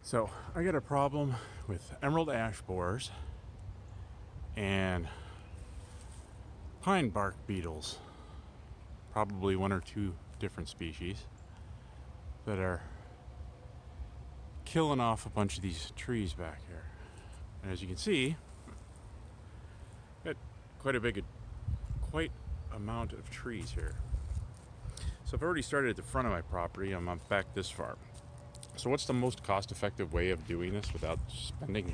So I got a problem with emerald ash borers and pine bark beetles, probably one or two different species, that are killing off a bunch of these trees back here. And as you can see, got quite amount of trees here. So I've already started at the front of my property. I'm back this far. So what's the most cost-effective way of doing this without spending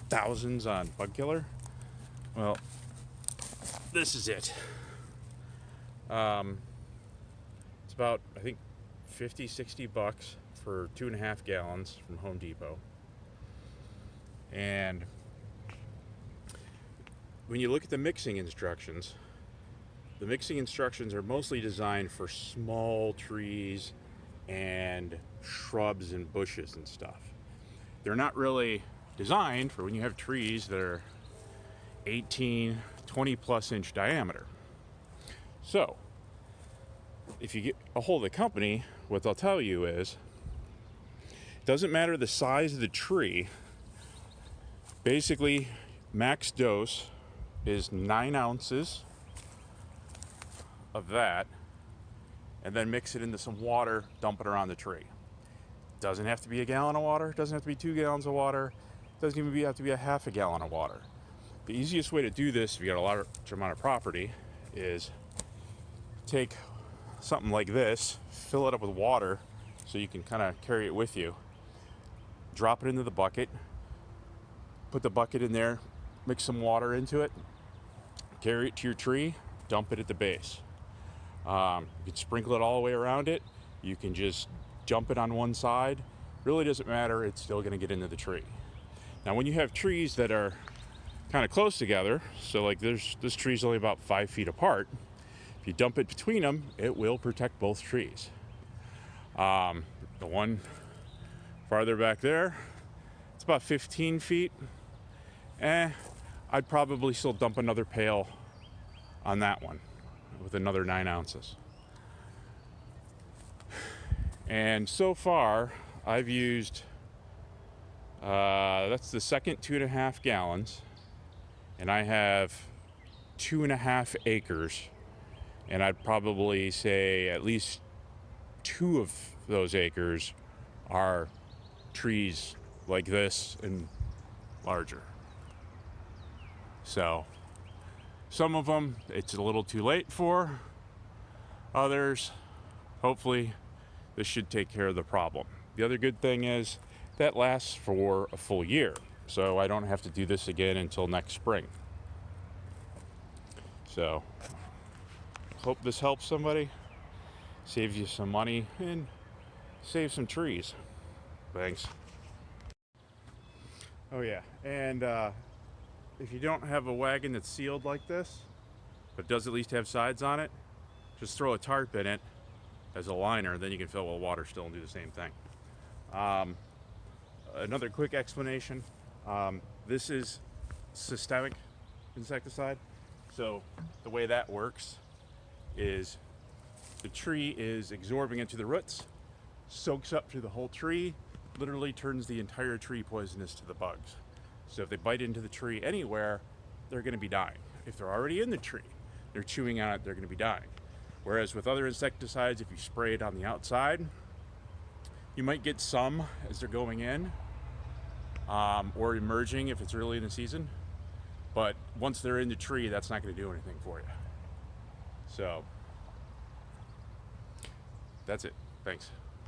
thousands on bug killer? Well, this is it. It's about, I think, 50-60 bucks for 2.5 gallons from Home Depot. And when you look at the mixing instructions are mostly designed for small trees and shrubs and bushes and stuff. They're not really designed for when you have trees that are 18, 20 plus inch diameter. So if you get a hold of the company, what they'll tell you is, it doesn't matter the size of the tree. Basically, max dose is 9 ounces of that, and then mix it into some water, dump it around the tree. Doesn't have to be a gallon of water, doesn't have to be 2 gallons of water, doesn't even have to be a half a gallon of water. The easiest way to do this, if you got a large amount of property, is take something like this, fill it up with water so you can kind of carry it with you, drop it into the bucket, put the bucket in there, mix some water into it, carry it to your tree, dump it at the base. You can sprinkle it all the way around it. You can just jump it on one side. Really doesn't matter, it's still going to get into the tree. Now when you have trees that are kind of close together, so like this tree's only about 5 feet apart, if you dump it between them, it will protect both trees. The one farther back there, it's about 15 feet. I'd probably still dump another pail on that one with another 9 ounces. And so far, I've used, that's the second 2.5 gallons, and I have 2.5 acres, and I'd probably say at least 2 of those acres are trees like this and larger. So some of them it's a little too late for. Others, hopefully this should take care of the problem. The other good thing is that lasts for a full year, so I don't have to do this again until next spring. So hope this helps somebody, saves you some money, and saves some trees. Thanks. Oh yeah, and if you don't have a wagon that's sealed like this, but does at least have sides on it, just throw a tarp in it as a liner, then you can fill it with water still and do the same thing. Another quick explanation. This is systemic insecticide. So the way that works is the tree is absorbing into the roots, soaks up through the whole tree, literally turns the entire tree poisonous to the bugs. So if they bite into the tree anywhere, they're going to be dying. If they're already in the tree, they're chewing on it, they're going to be dying. Whereas with other insecticides, if you spray it on the outside, you might get some as they're going in, or emerging if it's early in the season. But once they're in the tree, that's not going to do anything for you. So that's it. Thanks.